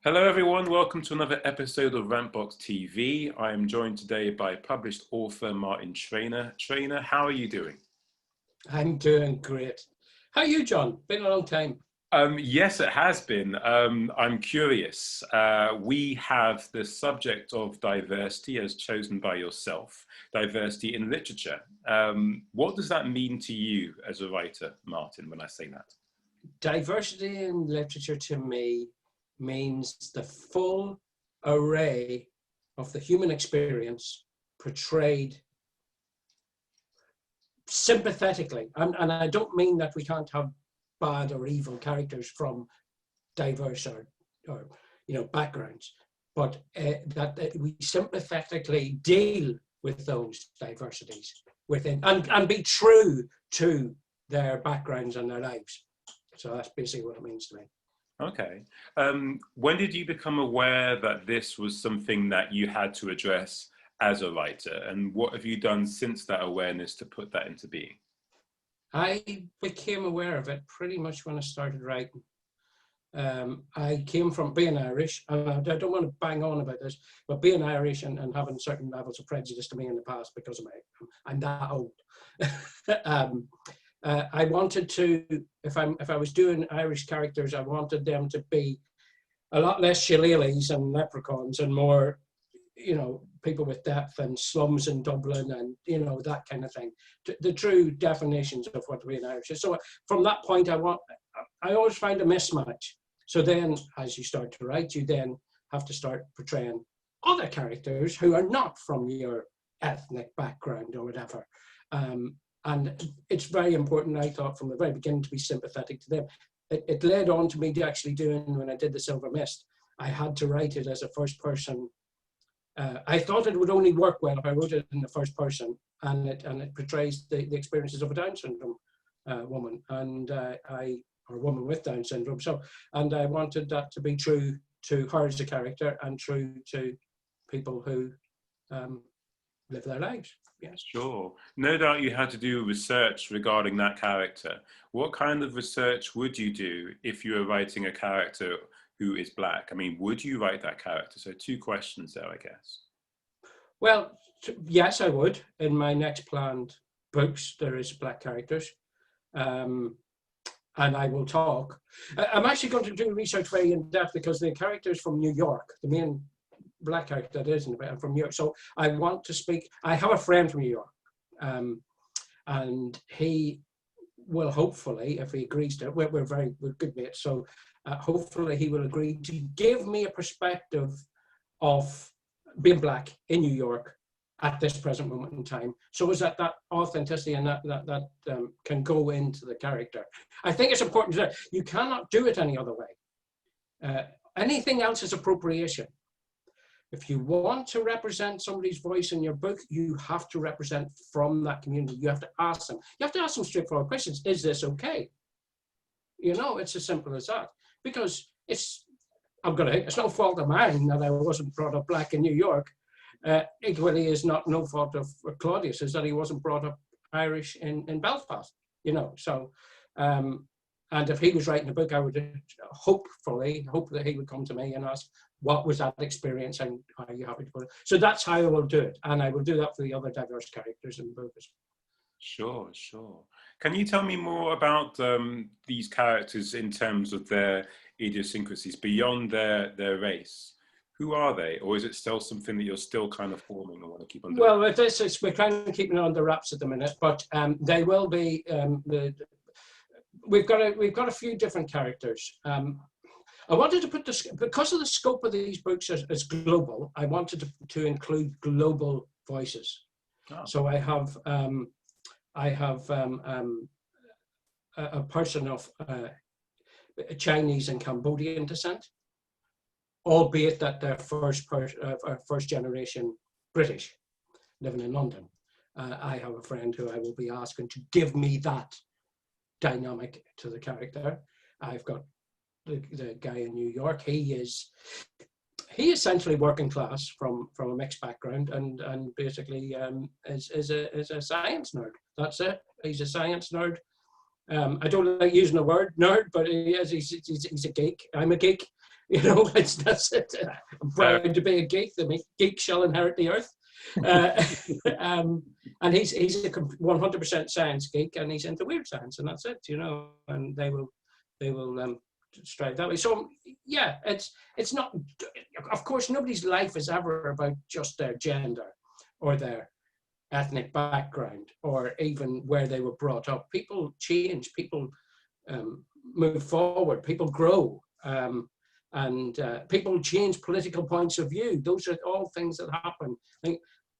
Hello everyone, welcome to another episode of Rantbox TV. I am joined today by published author Martin Treanor. Treanor, how are you doing? I'm doing great. How are you, John? Been a long time. Yes, it has been. I'm curious. We have the subject of diversity as chosen by yourself, diversity in literature. What does that mean to you as a writer, Martin, when I say that? Diversity in literature to me means the full array of the human experience portrayed sympathetically. And I don't mean that we can't have bad or evil characters from diverse or backgrounds, but that we sympathetically deal with those diversities within and be true to their backgrounds and their lives. So that's basically what it means to me. Okay. When did you become aware that this was something that you had to address as a writer? And what have you done since that awareness to put that into being? I became aware of it pretty much when I started writing. I came from being Irish, and I don't want to bang on about this, but being Irish and having certain levels of prejudice to me in the past because of I'm that old. I wanted to, if I was doing Irish characters, I wanted them to be a lot less shillelaghs and leprechauns and more, people with depth and slums in Dublin and, that kind of thing. The true definitions of what being Irish is. So from that point, I always find a mismatch. So then, as you start to write, you then have to start portraying other characters who are not from your ethnic background or whatever. And it's very important, I thought, from the very beginning to be sympathetic to them. It led on to me actually doing, when I did The Silver Mist, I had to write it as a first person. I thought it would only work well if I wrote it in the first person, and it portrays the experiences of a Down syndrome woman, or woman with Down syndrome. And I wanted that to be true to her as a character and true to people who live their lives. Yes. Sure. No doubt you had to do research regarding that character. What kind of research would you do if you were writing a character who is Black? I mean, would you write that character? So two questions there, I guess. Well, yes, I would. In my next planned books, there is Black characters. And I will talk. I'm actually going to do research very in depth because the characters from New York, the main Black character that is from New York. So I want to speak. I have a friend from New York, and he will hopefully, if he agrees to it, we're good mates. So hopefully he will agree to give me a perspective of being Black in New York at this present moment in time, so is that authenticity and that can go into the character. I think it's important that you cannot do it any other way. Anything else is appropriation. If you want to represent somebody's voice in your book, you have to represent from that community. You have to ask them. You have to ask them straightforward questions. Is this okay? It's as simple as that. Because it's no fault of mine that I wasn't brought up Black in New York. Equally is no fault of Claudius, is that he wasn't brought up Irish in Belfast. So and if he was writing a book, I would hope that he would come to me and ask, what was that experience and are you happy to put it? So that's how I will do it. And I will do that for the other diverse characters in the book. Sure. Can you tell me more about these characters in terms of their idiosyncrasies beyond their race? Who are they? Or is it still something that you're still kind of forming and want to keep on doing? Well, we're kind of keeping it under wraps at the minute, but they will be, we've got a few different characters. I wanted to put this, because of the scope of these books as global, I wanted to include global voices. Oh. So I have a person of Chinese and Cambodian descent, albeit that they're first generation British living in London. I have a friend who I will be asking to give me that dynamic to the character. I've got the guy in New York. He essentially working class from a mixed background and basically is a science nerd. That's it. He's a science nerd. I don't like using the word nerd, but he is. He's a geek. I'm a geek. You know, that's it. I'm proud to be a geek. The geek shall inherit the earth. And he's a 100% science geek, and he's into weird science, and that's it, you know. And they will strive that way. So yeah, it's not. Of course, nobody's life is ever about just their gender or their ethnic background or even where they were brought up. People change. People move forward. People grow. And people change political points of view. Those are all things that happen.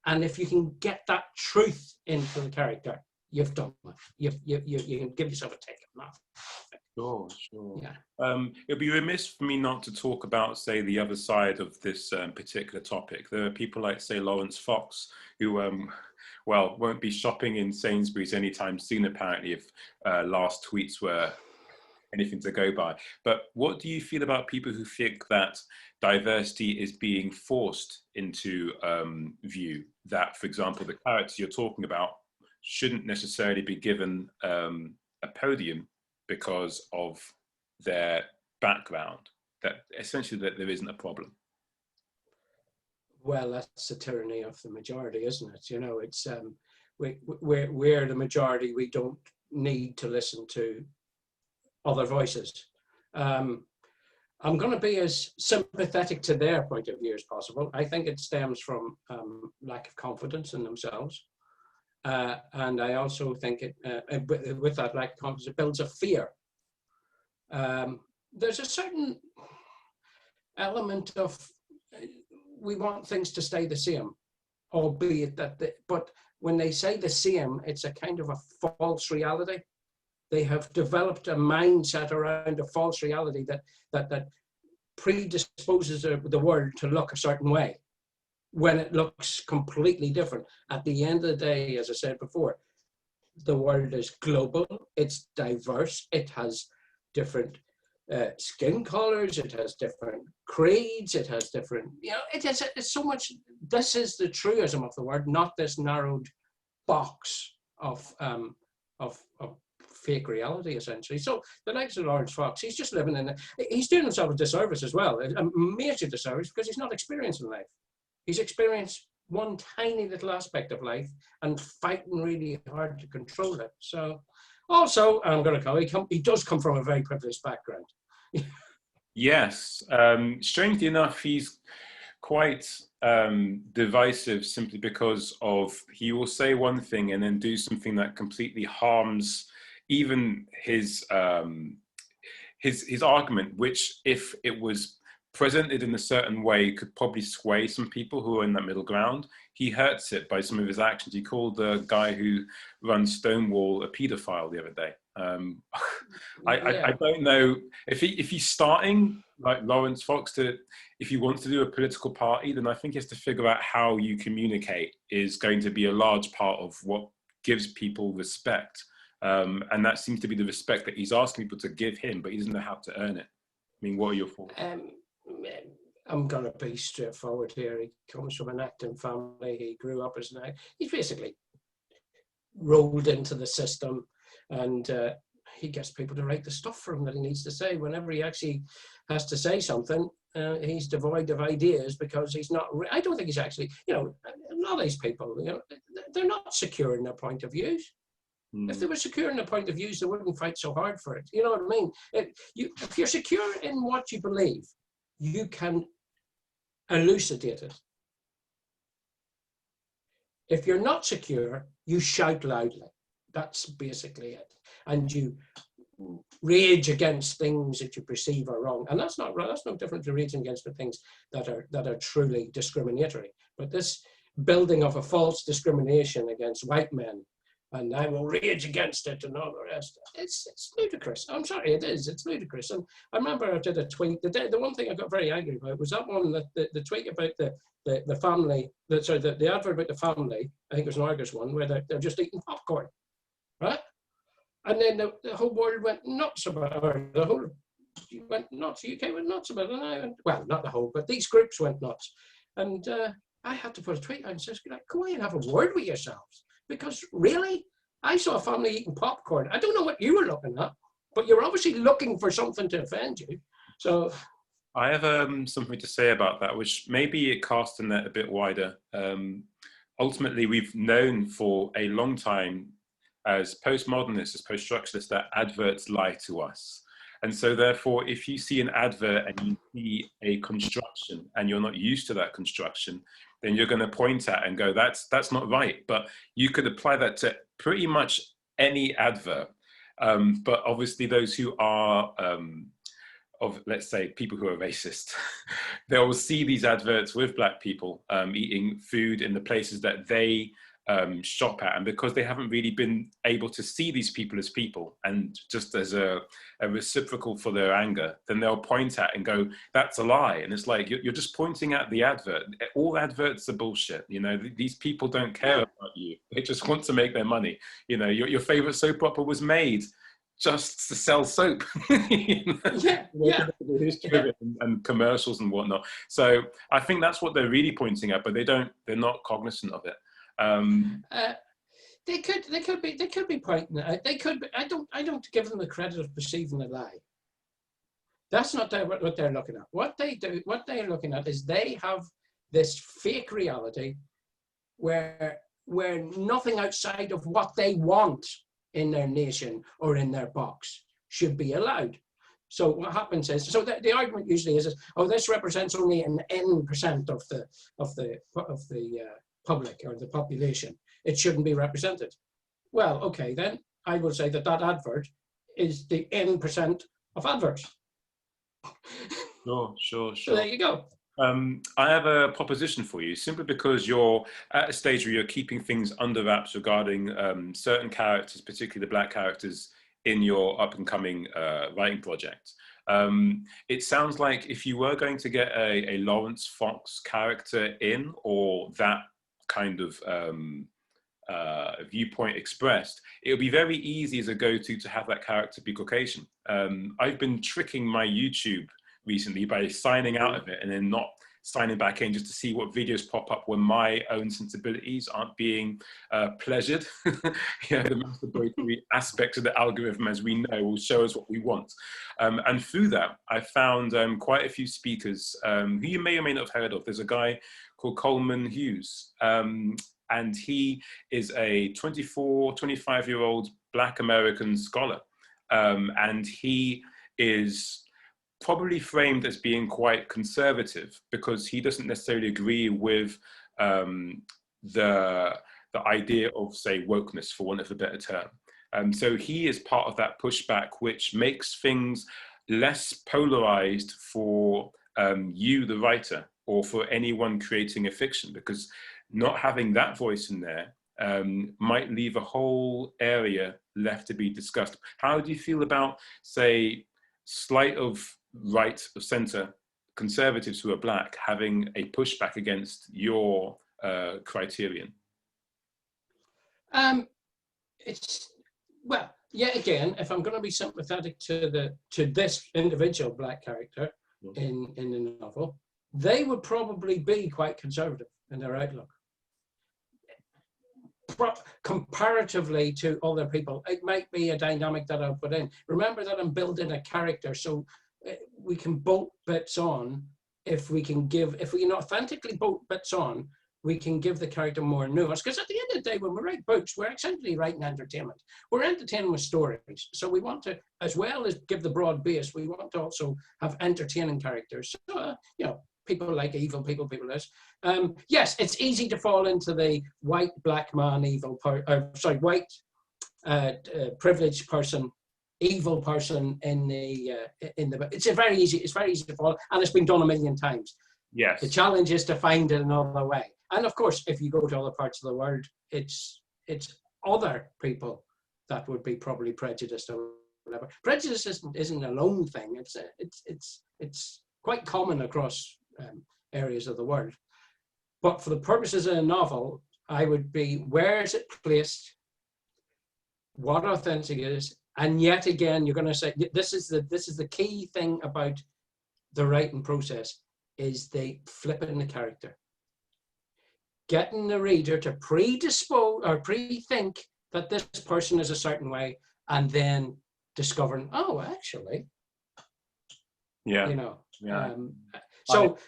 And if you can get that truth into the character, you've done it. You can give yourself a tick on that. Sure, sure. Yeah. It'd be remiss for me not to talk about, say, the other side of this particular topic. There are people like, say, Lawrence Fox, who, well, won't be shopping in Sainsbury's anytime soon, apparently, if last tweets were anything to go by. But what do you feel about people who think that diversity is being forced into view? That, for example, the characters you're talking about shouldn't necessarily be given a podium because of their background, that essentially that there isn't a problem? Well, that's the tyranny of the majority, isn't it? You know, it's we're the majority. We don't need to listen to other voices. I'm going to be as sympathetic to their point of view as possible. I think it stems from lack of confidence in themselves. And I also think with that lack of confidence, it builds a fear. There's a certain element of, we want things to stay the same, albeit that, but when they say the same, it's a kind of a false reality. They have developed a mindset around a false reality that predisposes the world to look a certain way when it looks completely different. At the end of the day, as I said before, the world is global, it's diverse, it has different skin colors, it has different creeds, it has different, you know, it's so much. This is the truism of the word, not this narrowed box of fake reality, essentially. So the likes of Lawrence Fox, he's just living in it. He's doing himself a disservice as well, a major disservice, because he's not experiencing life. He's experienced one tiny little aspect of life and fighting really hard to control it. So also, I'm going to call he does come from a very privileged background. Yes. Strangely enough, he's quite divisive simply because of, he will say one thing and then do something that completely harms even his argument, which, if it was presented in a certain way, could probably sway some people who are in that middle ground. He hurts it by some of his actions. He called the guy who runs Stonewall a paedophile the other day. I don't know if he's starting like Lawrence Fox if he wants to do a political party, then I think he has to figure out how you communicate is going to be a large part of what gives people respect. And that seems to be the respect that he's asking people to give him, but he doesn't know how to earn it. I mean, what are your thoughts? I'm going to be straightforward here. He comes from an acting family. He grew up as an actor. He's basically rolled into the system, and he gets people to write the stuff for him that he needs to say. Whenever he actually has to say something, he's devoid of ideas because he's not. I don't think he's actually, you know, a lot of these people, you know, they're not secure in their point of views. If they were secure in their point of views, they wouldn't fight so hard for it. You know what I mean? If you're secure in what you believe, you can elucidate it. If you're not secure, you shout loudly. That's basically it. And you rage against things that you perceive are wrong. And that's not that's no different to raging against the things that are truly discriminatory. But this building of a false discrimination against white men, and I will rage against it and all the rest. It's ludicrous. I'm sorry, it is. It's ludicrous. And I remember I did a tweet. The one thing I got very angry about was that one, the tweet about the family, the advert about the family, I think it was an Argus one, where they're just eating popcorn, right? And then the whole world went nuts about it, or the whole went nuts. The UK went nuts about it. And I went, well, not the whole, but these groups went nuts. And I had to put a tweet out and say, go away and have a word with yourselves. Because really, I saw a family eating popcorn. I don't know what you were looking at, but you're obviously looking for something to offend you. So I have something to say about that, which maybe it casts the net a bit wider. Ultimately, we've known for a long time as postmodernists, as post-structuralists, that adverts lie to us. And so therefore, if you see an advert and you see a construction and you're not used to that construction, then you're going to point at and go, that's not right. But you could apply that to pretty much any advert. But obviously those who are of, let's say, people who are racist, they'll see these adverts with black people eating food in the places that they shop at, and because they haven't really been able to see these people as people and just as a reciprocal for their anger, then they'll point at and go, that's a lie. And it's like, you're just pointing at the advert. All adverts are bullshit. You know, these people don't care about you. They just want to make their money. You know, your favorite soap opera was made just to sell soap. You know? Yeah. The history of it and commercials and whatnot. So I think that's what they're really pointing at, but they're not cognizant of it. They could be pointing at it. They could be, I don't give them the credit of perceiving a lie. That's not what they're looking at. What they're looking at is they have this fake reality where nothing outside of what they want in their nation or in their box should be allowed. So what happens is, so the argument usually is, oh, this represents only an N% of the public or the population. It shouldn't be represented. Well, okay, then I will say that advert is the N% of adverts. Sure. So there you go. I have a proposition for you, simply because you're at a stage where you're keeping things under wraps regarding certain characters, particularly the black characters in your up and coming writing project. It sounds like if you were going to get a Lawrence Fox character in, or that kind of viewpoint expressed, it would be very easy as a go-to to have that character be Caucasian. I've been tricking my YouTube recently by signing out of it and then not signing back in, just to see what videos pop up when my own sensibilities aren't being pleasured. You know, the masturbatory aspects of the algorithm, as we know, will show us what we want. And through that, I found quite a few speakers who you may or may not have heard of. There's a guy called Coleman Hughes, and he is a 24, 25-year-old Black American scholar. And he is probably framed as being quite conservative because he doesn't necessarily agree with the idea of, say, wokeness, for want of a better term. So he is part of that pushback, which makes things less polarized for you, the writer, or for anyone creating a fiction, because not having that voice in there might leave a whole area left to be discussed. How do you feel about, say, slight of right of center conservatives who are black having a pushback against your criterion? It's, well, yet again, if I'm going to be sympathetic to this individual black character in the novel, they would probably be quite conservative in their outlook. Comparatively to other people, it might be a dynamic that I'll put in. Remember that I'm building a character, so we can bolt bits on. If we can authentically bolt bits on, we can give the character more nuance. Because at the end of the day, when we write books, we're essentially writing entertainment. We're entertaining with stories. So we want to, as well as give the broad base, we want to also have entertaining characters. So, you know, people like evil people this. Yes, it's easy to fall into the white black man white privileged person, evil person in the it's very easy to fall, and it's been done a million times. Yes. The challenge is to find it another way. And of course, if you go to other parts of the world, it's other people that would be probably prejudiced or whatever. Prejudice isn't a lone thing. It's quite common across areas of the world. But for the purposes of a novel, I would be, where is it placed? What authentic it is? And yet again, you're going to say, this is the key thing about the writing process, is the flipping the character. Getting the reader to predispose or pre-think that this person is a certain way, and then discovering, oh, actually, yeah, you know, Yeah. So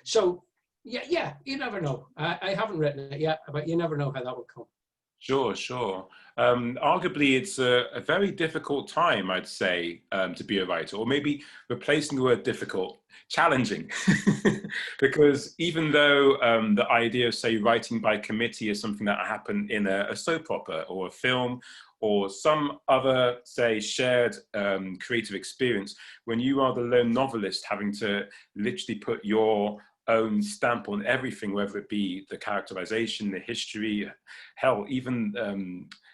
yeah, you never know. I haven't written it yet, but you never know how that will come. Sure, sure. Arguably, it's a very difficult time, I'd say, to be a writer, or maybe replacing the word difficult, challenging. Because even though the idea of, say, writing by committee is something that happened in a soap opera or a film or some other, say, shared creative experience, when you are the lone novelist having to literally put your own stamp on everything, whether it be the characterization, the history, hell, even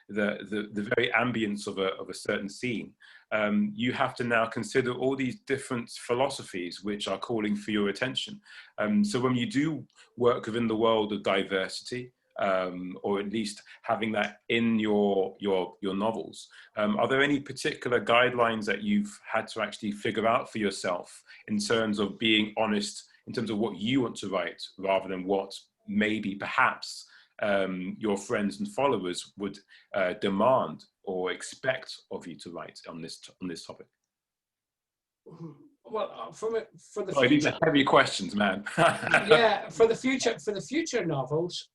the very ambience of a certain scene. You have to now consider all these different philosophies which are calling for your attention. So when you do work within the world of diversity, or at least having that in your novels, are there any particular guidelines that you've had to actually figure out for yourself in terms of being honest, in terms of what you want to write, rather than what maybe perhaps your friends and followers would demand or expect of you to write on this topic? Well, for the Sorry, future, these are heavy questions, man. yeah, for the future novels,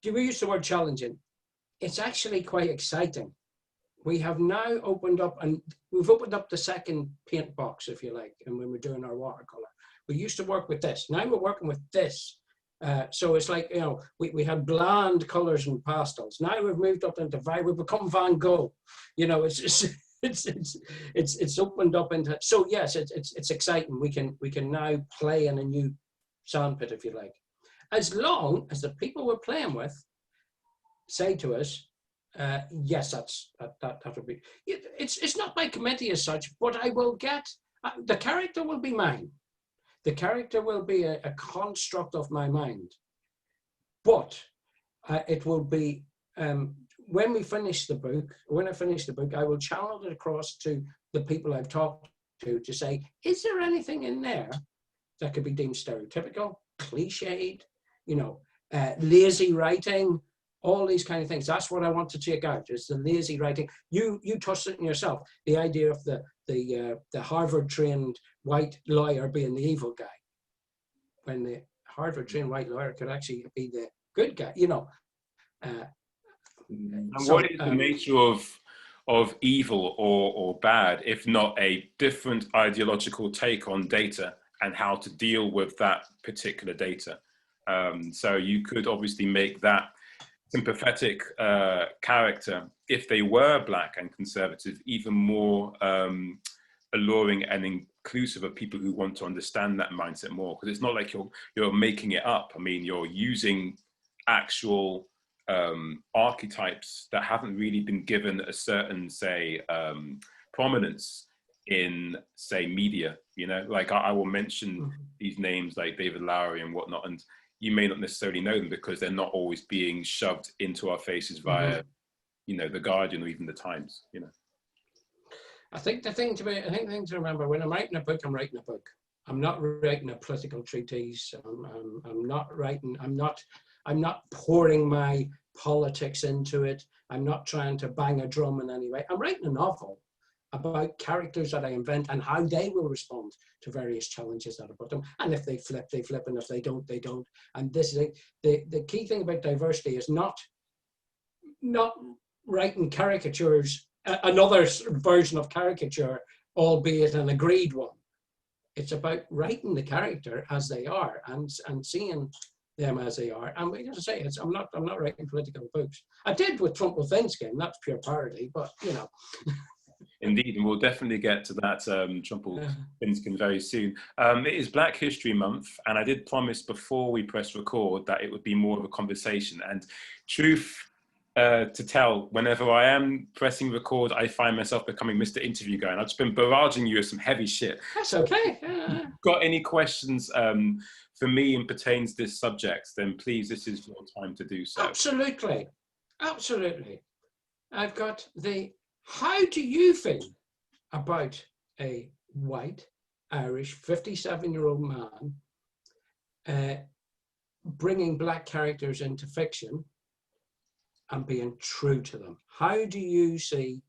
you use the word challenging. It's actually quite exciting. We have now opened up, and we've opened up the second paint box, if you like, and when we're doing our watercolor. We used to work with this. Now we're working with this. So it's like, you know, we had bland colors and pastels. Now we've moved up into, we've become Van Gogh. You know, it's opened up into, so yes, it's exciting. We can now play in a new sandpit, if you like. As long as the people we're playing with say to us, yes, that would be. It's not my committee as such, but I will get the character will be mine. The character will be a construct of my mind, but it will be when we finish the book. When I finish the book, I will channel it across to the people I've talked to say, is there anything in there that could be deemed stereotypical, cliched, you know, lazy writing? All these kind of things. That's what I want to check out, is the lazy writing. You touched it in yourself, the idea of the Harvard-trained white lawyer being the evil guy, when the Harvard-trained white lawyer could actually be the good guy, you know. And what is the nature of evil or bad, if not a different ideological take on data and how to deal with that particular data? So you could obviously make that sympathetic character, if they were black and conservative, even more alluring and inclusive of people who want to understand that mindset more, because it's not like you're making it up. I mean, you're using actual archetypes that haven't really been given a certain, say, prominence in, say, media. You know, like I will mention these names like David Lowery and whatnot, and you may not necessarily know them because they're not always being shoved into our faces via, you know, the Guardian or even the Times. You know, I think the thing to remember, when I'm writing a book, I'm writing a book. I'm not writing a political treatise. I'm not pouring my politics into it. I'm not trying to bang a drum in any way. I'm writing a novel about characters that I invent and how they will respond to various challenges that I put them. And if they flip, they flip, and if they don't, they don't. And this is the key thing about diversity is not writing caricatures, another version of caricature, albeit an agreed one. It's about writing the character as they are and seeing them as they are. And as I say, I'm not writing political books. I did with Trumplethinskin. That's pure parody, but you know. Indeed, and we'll definitely get to that Trumplethinskin very soon. It is Black History Month, and I did promise before we press record that it would be more of a conversation. And truth to tell, whenever I am pressing record, I find myself becoming Mr. Interview Guy, and I've just been barraging you with some heavy shit. That's okay. Got any questions for me and pertains to this subject, then please, this is your time to do so. Absolutely. Absolutely. I've got how do you feel about a white, Irish, 57-year-old man bringing black characters into fiction and being true to them? How do you see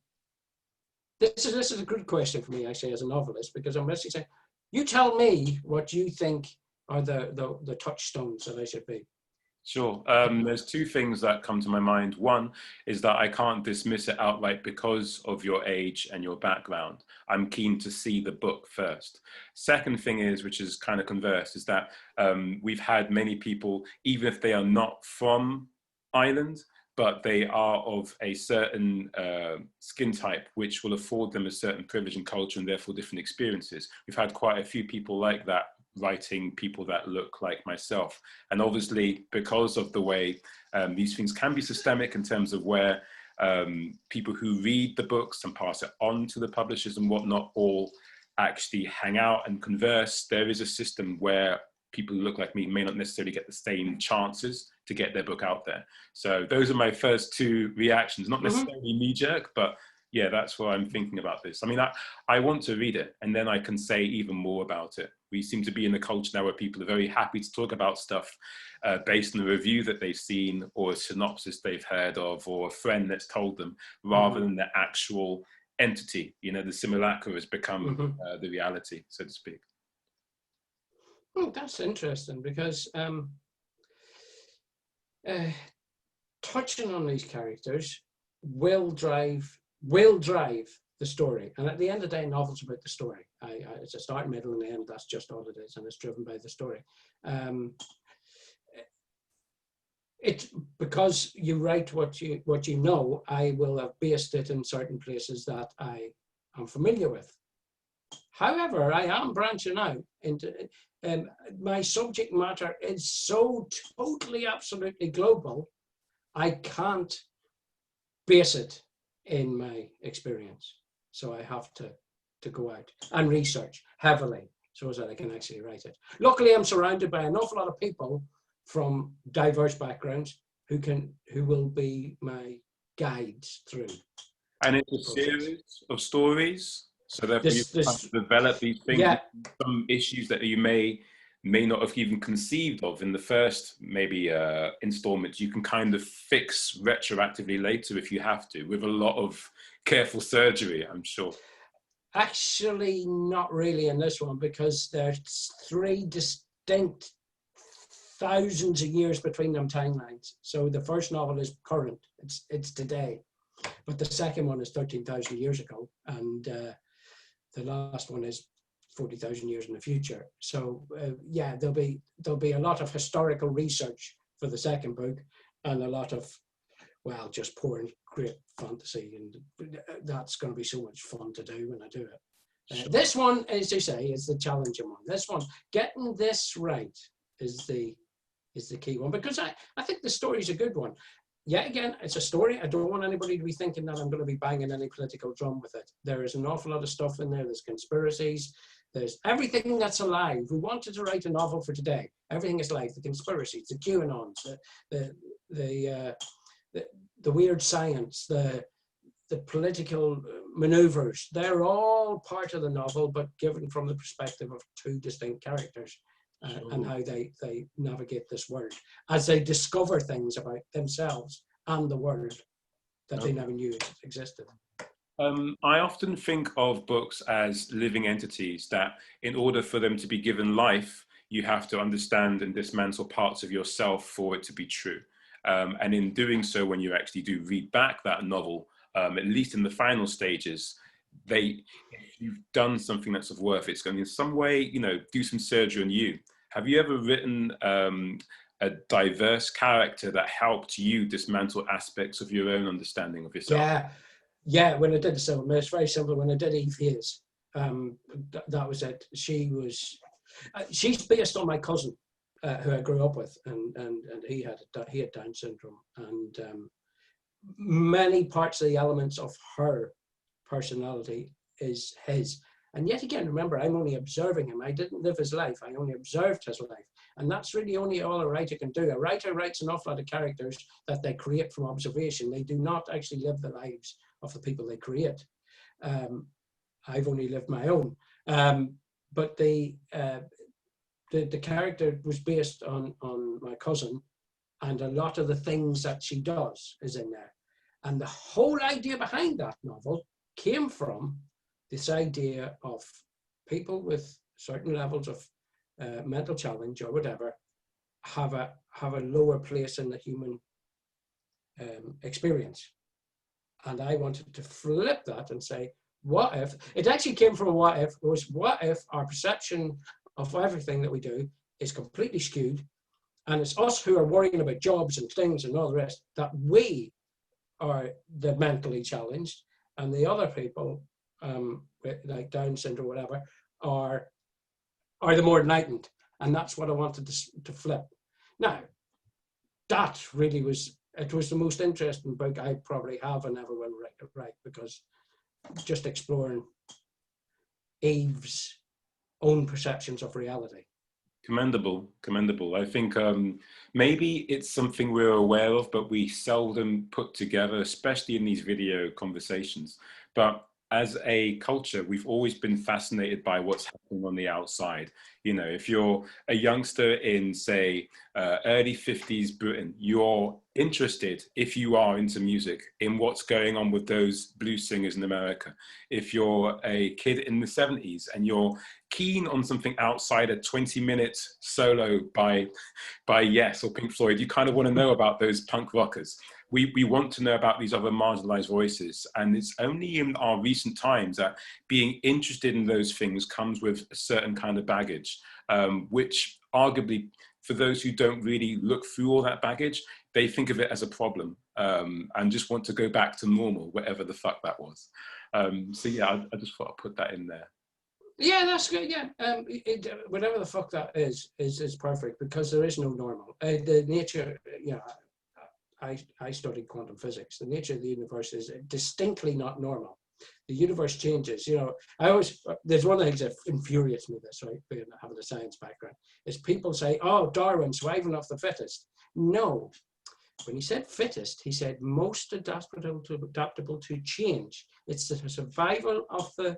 This is a good question for me, actually, as a novelist, because I'm basically saying, you tell me what you think are the touchstones that I should be. Sure. There's two things that come to my mind. One is that I can't dismiss it outright because of your age and your background. I'm keen to see the book first. Second thing is, which is kind of converse, is that we've had many people, even if they are not from Ireland, but they are of a certain skin type, which will afford them a certain privilege and culture and therefore different experiences. We've had quite a few people like that writing people that look like myself. And obviously, because of the way these things can be systemic in terms of where people who read the books and pass it on to the publishers and whatnot all actually hang out and converse, there is a system where people who look like me may not necessarily get the same chances to get their book out there. So those are my first two reactions, not necessarily knee-jerk, but yeah, that's what I'm thinking about this. I mean, I want to read it and then I can say even more about it. We seem to be in a culture now where people are very happy to talk about stuff based on a review that they've seen or a synopsis they've heard of or a friend that's told them, rather than the actual entity. You know, the simulacra has become the reality, so to speak. Oh, that's interesting, because touching on these characters will drive the story. And at the end of the day, novels about the story. It's a start, middle, and end. That's just all it is, and it's driven by the story. It's because you write what you know. I will have based it in certain places that I am familiar with. However, I am branching out into my subject matter is so totally, absolutely global. I can't base it in my experience. So I have to go out and research heavily so that I can actually write it. Luckily, I'm surrounded by an awful lot of people from diverse backgrounds who will be my guides through. And it's a series of stories, so therefore you have to develop these things, some issues that you may not have even conceived of in the first maybe installment. You can kind of fix retroactively later if you have to, with a lot of careful surgery, I'm sure. Actually, not really in this one, because there's three distinct thousands of years between them timelines. So the first novel is current, it's today, but the second one is 13,000 years ago, and the last one is 40,000 years in the future. So yeah, there'll be a lot of historical research for the second book, and a lot of, well, just pouring great fantasy, and that's going to be so much fun to do when I do it. This one, as you say, is the challenging one. This one, getting this right is the key one, because I think the story is a good one. Yet again, it's a story. I don't want anybody to be thinking that I'm going to be banging any political drum with it. There is an awful lot of stuff in there. There's conspiracies. There's everything that's alive. We wanted to write a novel for today. Everything is alive. The conspiracies, the QAnons, the weird science, the political maneuvers. They're all part of the novel, but given from the perspective of two distinct characters. And how they navigate this world as they discover things about themselves and the world that they never knew existed. I often think of books as living entities that, in order for them to be given life, you have to understand and dismantle parts of yourself for it to be true. And in doing so, when you actually do read back that novel, at least in the final stages, if you've done something that's of worth, it's going to in some way, do some surgery on you. Have you ever written a diverse character that helped you dismantle aspects of your own understanding of yourself? Yeah. When I did the film, it's very simple. When I did Eve Hayes, that was it. She's based on my cousin, who I grew up with, and he had Down syndrome, and many parts of the elements of her personality is his. And yet again, remember, I'm only observing him. I didn't live his life. I only observed his life. And that's really only all a writer can do. A writer writes an awful lot of characters that they create from observation. They do not actually live the lives of the people they create. I've only lived my own. But the character was based on my cousin, and a lot of the things that she does is in there. And the whole idea behind that novel came from this idea of people with certain levels of mental challenge or whatever have a lower place in the human experience. And I wanted to flip that and say, what if, it actually came from a what if, was what if our perception of everything that we do is completely skewed, and it's us who are worrying about jobs and things and all the rest, that we are the mentally challenged, and the other people, with like Down syndrome or whatever, are the more enlightened. And that's what I wanted to flip. Now, that really was, it was the most interesting book I probably have and ever will write, because just exploring Eve's own perceptions of reality. Commendable, commendable. I think maybe it's something we're aware of, but we seldom put together, especially in these video conversations. But as a culture, we've always been fascinated by what's happening on the outside. You know, if you're a youngster in, say, early 50s Britain, you're interested, if you are into music, in what's going on with those blues singers in America. If you're a kid in the 70s and you're keen on something outside a 20-minute solo by Yes or Pink Floyd, you kind of want to know about those punk rockers. We want to know about these other marginalized voices. And it's only in our recent times that being interested in those things comes with a certain kind of baggage, which arguably, for those who don't really look through all that baggage, they think of it as a problem, and just want to go back to normal, whatever the fuck that was. So yeah, I just thought I'd put that in there. Yeah, that's good. Yeah, whatever the fuck that is perfect, because there is no normal. The nature, you know, I studied quantum physics. The nature of the universe is distinctly not normal. The universe changes. You know, there's one thing that infuriates me, this, right, being having a science background, is people say, oh, Darwin, survival of the fittest. No, when he said fittest, he said most adaptable to change. It's the survival of the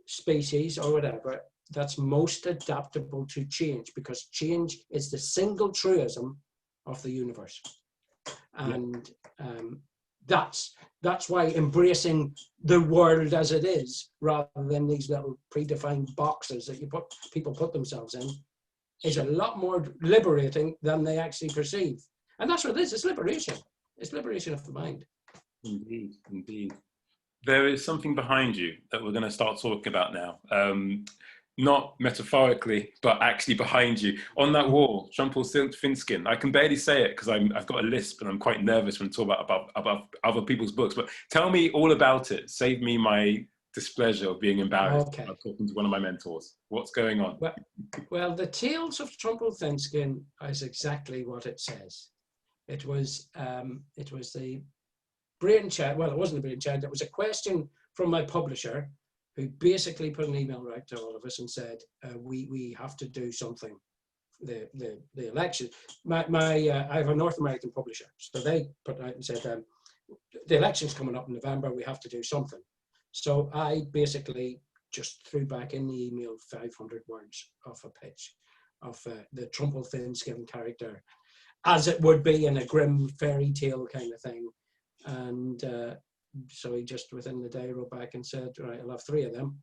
species or whatever that's most adaptable to change, because change is the single truism of the universe. And that's why embracing the world as it is, rather than these little predefined boxes that people put themselves in, is a lot more liberating than they actually perceive. And that's what it is. It's liberation. It's liberation of the mind. Indeed, indeed. There is something behind you that we're going to start talking about now. Not metaphorically, but actually behind you. On that wall, Trumplethinskin. I can barely say it because I've got a lisp and I'm quite nervous when I talk about other people's books. But tell me all about it. Save me my displeasure of being embarrassed about talking to one of my mentors. What's going on? Well, the Tales of Trumplethinskin is exactly what it says. It was the brainchild. Well, it wasn't a brainchild. It was a question from my publisher, who basically put an email right to all of us and said, we have to do something. The election, I have a North American publisher, so they put out and said, the election's coming up in November, we have to do something. So I basically just threw back in the email 500 words of a pitch of the Trumplethinskin character, as it would be in a grim fairy tale kind of thing. And so he just within the day wrote back and said, right, I'll have 3 of them,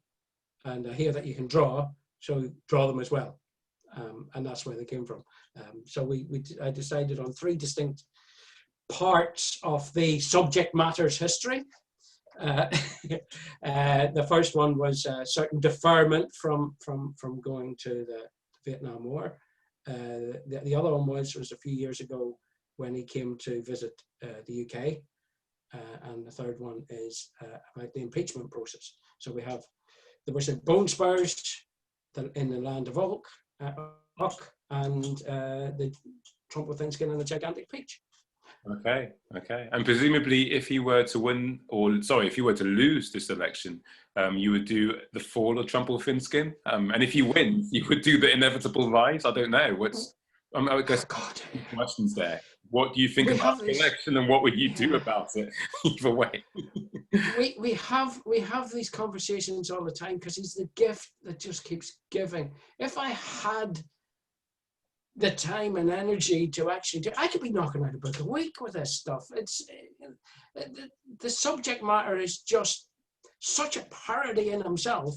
and I hear that you can draw, so draw them as well. And that's where they came from. So I decided on 3 distinct parts of the subject matter's history. The first one was a certain deferment from going to the Vietnam War. The other one was a few years ago when he came to visit the UK. And the third one is about the impeachment process. So there was a bone spurs in the land of Uck, and the Trumplethinskin and the gigantic peach. Okay. And presumably, if he were to win, if you were to lose this election, you would do the fall of Trumplethinskin. And if you win, you would do the inevitable rise. I don't know. I guess questions there. What do you think about the election, and what would you do about it? Either way. we have these conversations all the time, because he's the gift that just keeps giving. If I had the time and energy to actually do, I could be knocking out a book a week with this stuff. It's the subject matter is just such a parody in himself.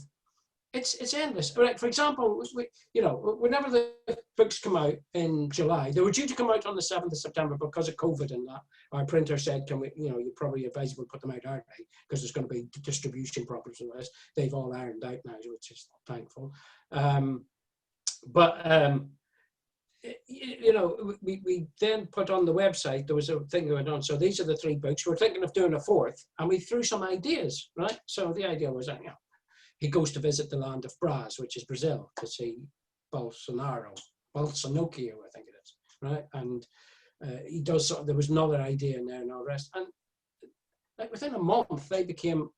It's endless. Like, for example, whenever the books come out in July, they were due to come out on the 7th of September because of COVID and that. Our printer said, "Can we? You probably advisable put them out early because there's going to be distribution problems with this." They've all ironed out now, which is thankful. We then put on the website, there was a thing going on. So these are the 3 books. We're thinking of doing a 4th, and we threw some ideas, right? So the idea was that, he goes to visit the land of Braz, which is Brazil, to see Bolsonaro, I think it is, right? And he does there was another idea in there and all the rest. And like within a month, they became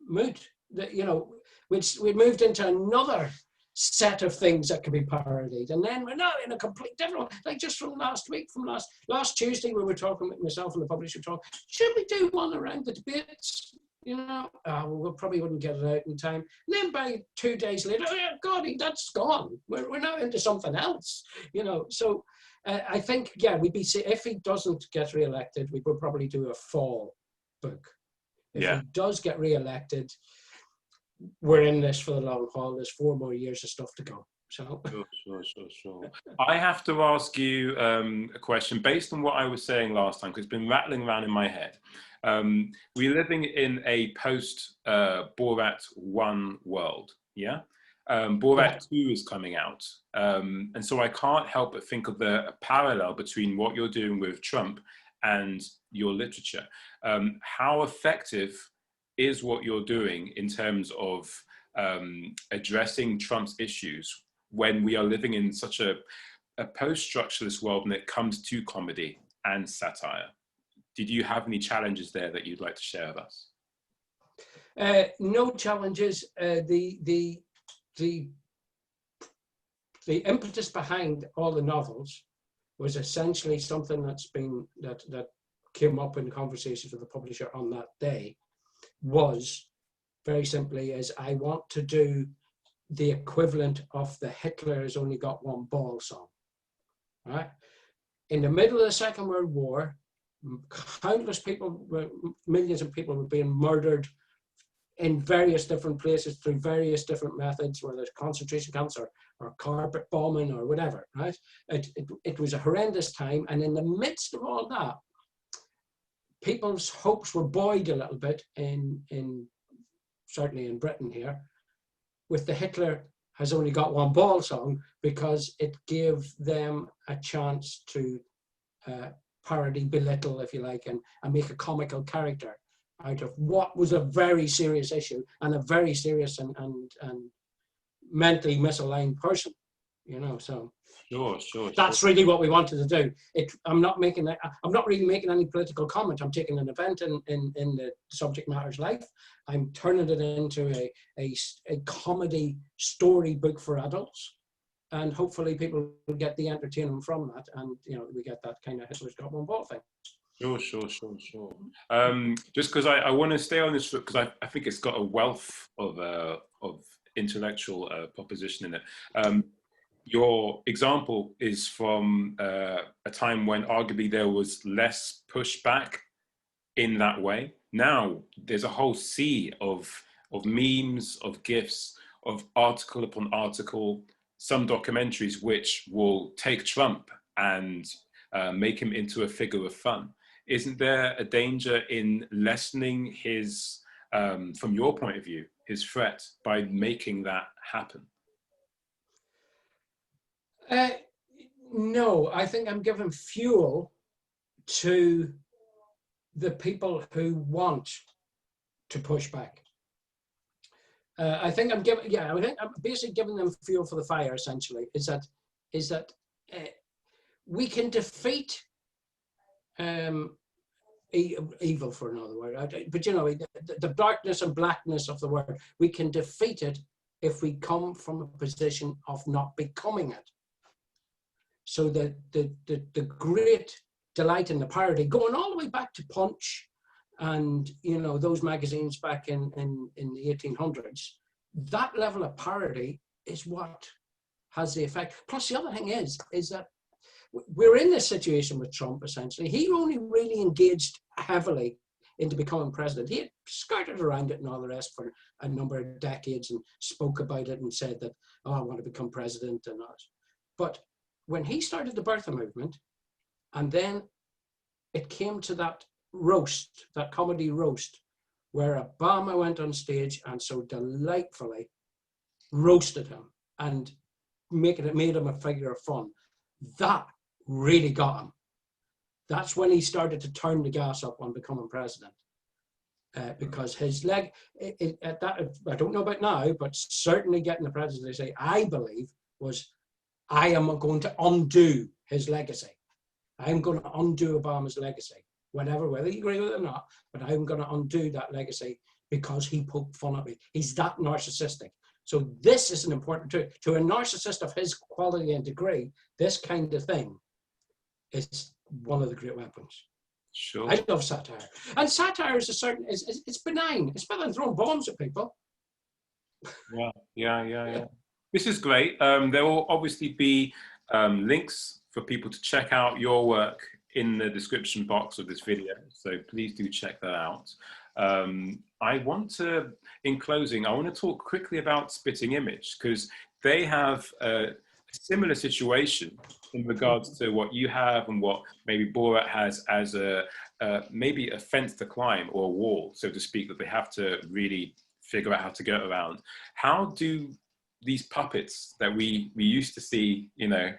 moot. We moved into another set of things that can be parodied. And then we're now in a complete different one. Like just from last Tuesday, we were talking with myself and the publisher should we do one around the debates? We probably wouldn't get it out in time. And then by 2 days later, that's gone. We're now into something else, So I think, we'd be, if he doesn't get re-elected, we would probably do a fall book. If he does get re-elected, we're in this for the long haul. There's 4 more years of stuff to go. So. Sure. I have to ask you a question based on what I was saying last time, because it's been rattling around in my head. We're living in a post Borat 1 world, yeah? Borat 2 is coming out. And so I can't help but think of the parallel between what you're doing with Trump and your literature. How effective is what you're doing in terms of addressing Trump's issues when we are living in such a post-structuralist world when it comes to comedy and satire? Did you have any challenges there that you'd like to share with us? No challenges. The impetus behind all the novels was essentially something that came up in conversations with the publisher on that day. Was very simply as I want to do the equivalent of the Hitler has only got one ball song. Right? In the middle of the Second World War, countless people, millions of people were being murdered in various different places through various different methods, whether it's concentration camps or carpet bombing or whatever, right? It was a horrendous time. And in the midst of all that, people's hopes were buoyed a little bit certainly in Britain here, with the Hitler has only got one ball song, because it gave them a chance to parody, belittle, if you like, and make a comical character out of what was a very serious issue and a very serious and mentally misaligned person, so. Sure. That's really what we wanted to do. I'm not really making any political comment. I'm taking an event in the subject matter's life. I'm turning it into a comedy story book for adults, and hopefully people will get the entertainment from that, and we get that kind of Hitler's got one ball thing. Sure. Just because I want to stay on this, because I think it's got a wealth of intellectual proposition in it. Your example is from a time when arguably there was less pushback in that way. Now there's a whole sea of memes, of GIFs, of article upon article, some documentaries which will take Trump and make him into a figure of fun. Isn't there a danger in lessening his, from your point of view, his threat by making that happen? No, I think I'm giving fuel to the people who want to push back. I think I'm basically giving them fuel for the fire. Essentially, is that we can defeat evil, for another word, but the darkness and blackness of the world. We can defeat it if we come from a position of not becoming it. So the great delight in the parody, going all the way back to Punch and those magazines back in the 1800s, that level of parody is what has the effect. Plus the other thing is that we're in this situation with Trump, essentially. He only really engaged heavily into becoming president. He had skirted around it and all the rest for a number of decades and spoke about it and said that, oh, I want to become president and all. But when he started the birther movement, and then it came to that roast, that comedy roast, where Obama went on stage and so delightfully roasted him and made him a figure of fun. That really got him. That's when he started to turn the gas up on becoming president. Because his leg, at that, I don't know about now, but certainly getting the presidency, I believe, was, I am going to undo his legacy. I'm going to undo Obama's legacy. Whether you agree with it or not, but I'm going to undo that legacy because he poked fun at me. He's that narcissistic. So this is an important truth. To a narcissist of his quality and degree, this kind of thing is one of the great weapons. Sure. I love satire. And satire is it's benign. It's better than throwing bombs at people. Yeah. This is great. There will obviously be links for people to check out your work in the description box of this video. So please do check that out. I want to, in closing, I want to talk quickly about Spitting Image, because they have a similar situation in regards to what you have and what maybe Borat has as maybe a fence to climb, or a wall, so to speak, that they have to really figure out how to get around. How do these puppets that we used to see, you know,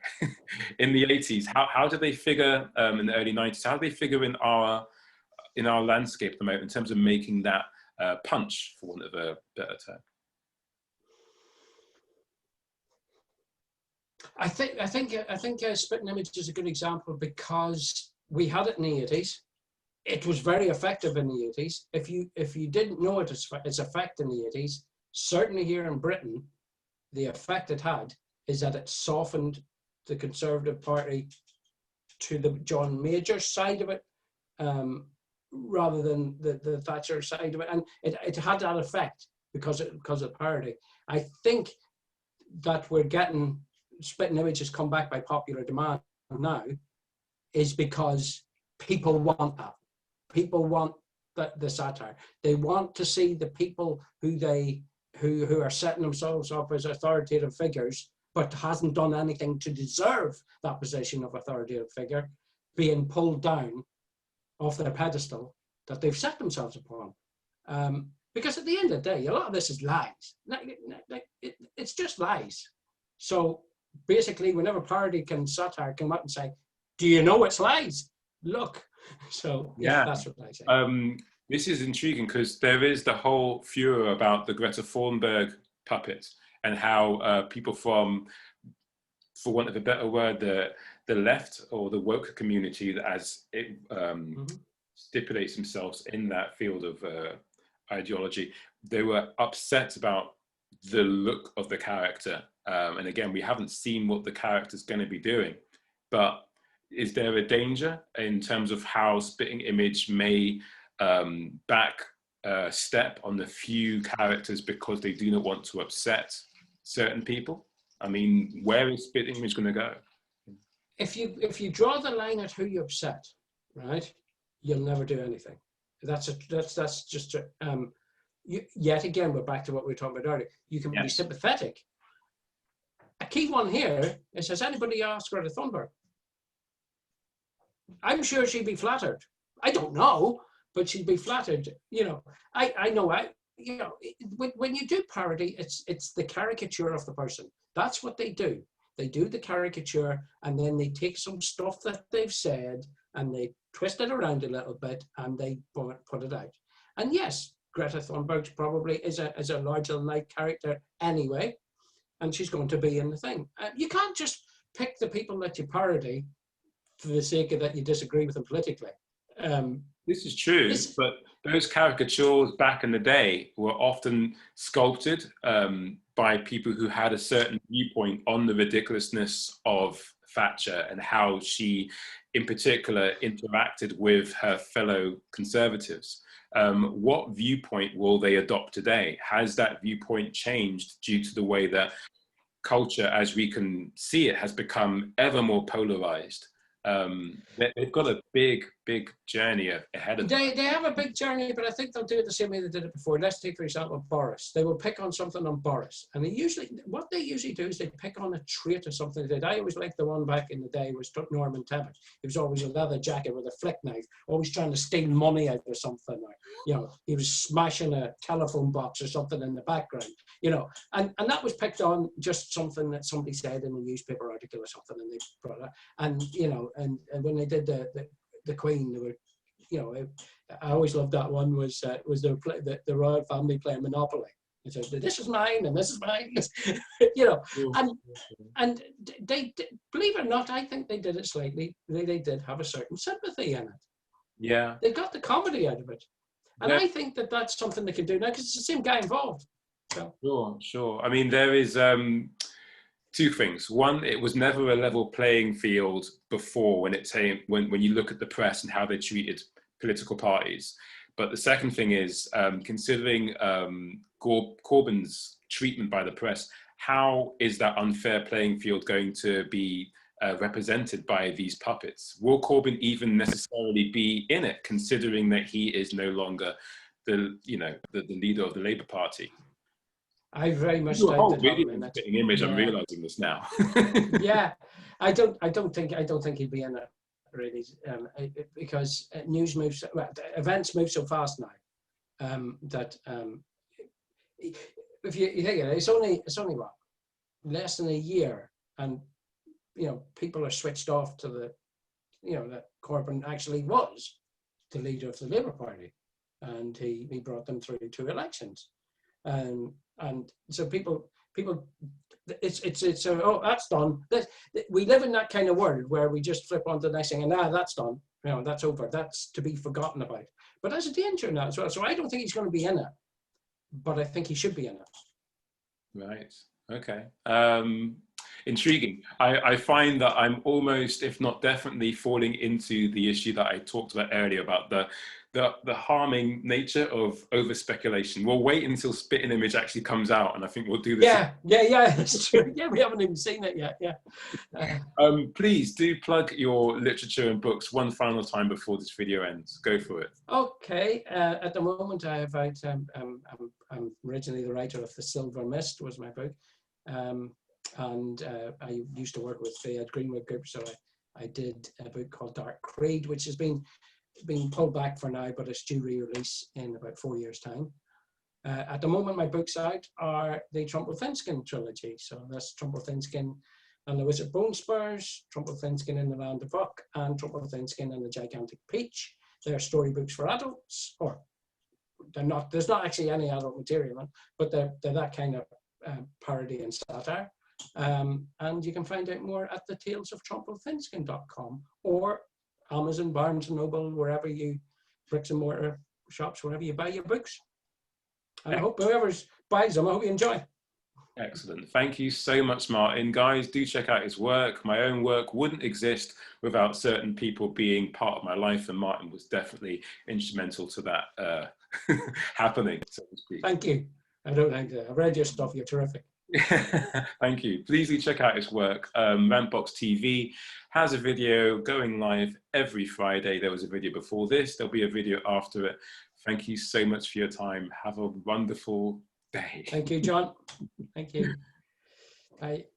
in the 80s, how do they figure in the early 90s? How do they figure in our landscape at the moment in terms of making that punch, for want of a better term? I think Spitting Image is a good example because we had it in the 80s. It was very effective in the 80s. If you didn't know its effect in the 80s, certainly here in Britain, the effect it had is that it softened the Conservative Party to the John Major side of it, rather than the Thatcher side of it, and it had that effect because of parity. I think that we're getting Spitting Image has come back by popular demand now, is because people want that. People want the satire. They want to see the people who are setting themselves up as authoritative figures, but hasn't done anything to deserve that position of authoritative figure, being pulled down off their pedestal that they've set themselves upon. Because at the end of the day, a lot of this is lies. It's just lies. So basically, whenever parody can satire come up and say, do you know it's lies? Look. So yeah, that's what I say. This is intriguing because there is the whole furor about the Greta Thunberg puppet and how people from, for want of a better word, the left or the woke community, as it stipulates themselves in that field of ideology, they were upset about the look of the character. And again, we haven't seen what the character's going to be doing, but is there a danger in terms of how Spitting Image may back step on the few characters because they do not want to upset certain people? I mean, where is Spitting Image going to go? If you draw the line at who you upset, right, you'll never do anything. That's just yet again, we're back to what we were talking about earlier. You can be sympathetic. A key one here is, has anybody asked Greta Thunberg? I'm sure she'd be flattered. I don't know, but she'd be flattered. You know, I know. You know, when you do parody, it's the caricature of the person. That's what they do. They do the caricature, and then they take some stuff that they've said and they twist it around a little bit and they put it out. And yes, Greta Thunberg probably is a larger than life character anyway, and she's going to be in the thing. You can't just pick the people that you parody for the sake of that you disagree with them politically. This is true, but those caricatures back in the day were often sculpted by people who had a certain viewpoint on the ridiculousness of Thatcher and how she, in particular, interacted with her fellow conservatives. What viewpoint will they adopt today? Has that viewpoint changed due to the way that culture, as we can see it, has become ever more polarized? They've got a big big journey ahead of them. They have a big journey, but I think they'll do it the same way they did it before. Let's take, for example, Boris. They will pick on something on Boris. And what they usually do is they pick on a trait or something they did. I always liked the one back in the day was Norman Tebbit. He was always a leather jacket with a flick knife, always trying to steal money out of something. Or, you know, he was smashing a telephone box or something in the background, you know. And that was picked on just something that somebody said in a newspaper article or something, and they brought it. And, you know, and when they did the Queen, they were, you know, I always loved that one was the royal family playing Monopoly. It said, this is mine and this is mine, you know. And they, believe it or not, I think they did it slightly. They did have a certain sympathy in it. Yeah. They got the comedy out of it. And yeah. I think that that's something they can do now because it's the same guy involved. So. Sure. I mean, there is two things. One, it was never a level playing field before when you look at the press and how they treated political parties. But the second thing is, considering Corbyn's treatment by the press, how is that unfair playing field going to be represented by these puppets? Will Corbyn even necessarily be in it, considering that he is no longer the leader of the Labour Party? I very much doubt that. Really fitting image. Yeah. I'm realizing this now. Yeah, I don't think he'd be in it really, because news moves. Well, events move so fast now that if you think it, it's only what, less than a year, and you know people are switched off to the, you know, that Corbyn actually was the leader of the Labour Party, and he brought them through 2 elections. And so people, it's oh, that's done. We live in that kind of world where we just flip on to the next thing and that's done. You know, that's over. That's to be forgotten about. But there's a danger in that as well. So I don't think he's going to be in it, but I think he should be in it. Right. Okay. Intriguing. I find that I'm almost, if not definitely, falling into the issue that I talked about earlier about the harming nature of over speculation. We'll wait until Spitting Image actually comes out, and I think we'll do this. Yeah, that's true. Yeah, we haven't even seen it yet. Yeah. Please do plug your literature and books one final time before this video ends. Go for it. Okay. At the moment, I have out. I'm originally the writer of The Silver Mist was my book, and I used to work with the Ed Greenwood Group, so I did a book called Dark Creed, which has been pulled back for now, but it's due re-release in about 4 years' time. At the moment, my books out are the Trumplethinskin trilogy. So that's Trumplethinskin and the Wizard Bone Spurs, Trumplethinskin in the Land of Uck, and Trumplethinskin and the Gigantic Peach. They're storybooks for adults, or they're not. There's not actually any adult material in, but they're that kind of parody and satire. And you can find out more at thetalesoftrumplethinskin.com or Amazon, Barnes and Noble, wherever you, bricks and mortar shops, wherever you buy your books. And I hope whoever buys them, I hope you enjoy. Excellent. Thank you so much, Martin. Guys, do check out his work. My own work wouldn't exist without certain people being part of my life, and Martin was definitely instrumental to that happening, so to speak. Thank you. I don't think that. I've read your stuff. You're terrific. Thank you. Please do check out his work. Rantbox TV has a video going live every Friday. There was a video before this. There'll be a video after it. Thank you so much for your time. Have a wonderful day. Thank you, John. Thank you. Bye.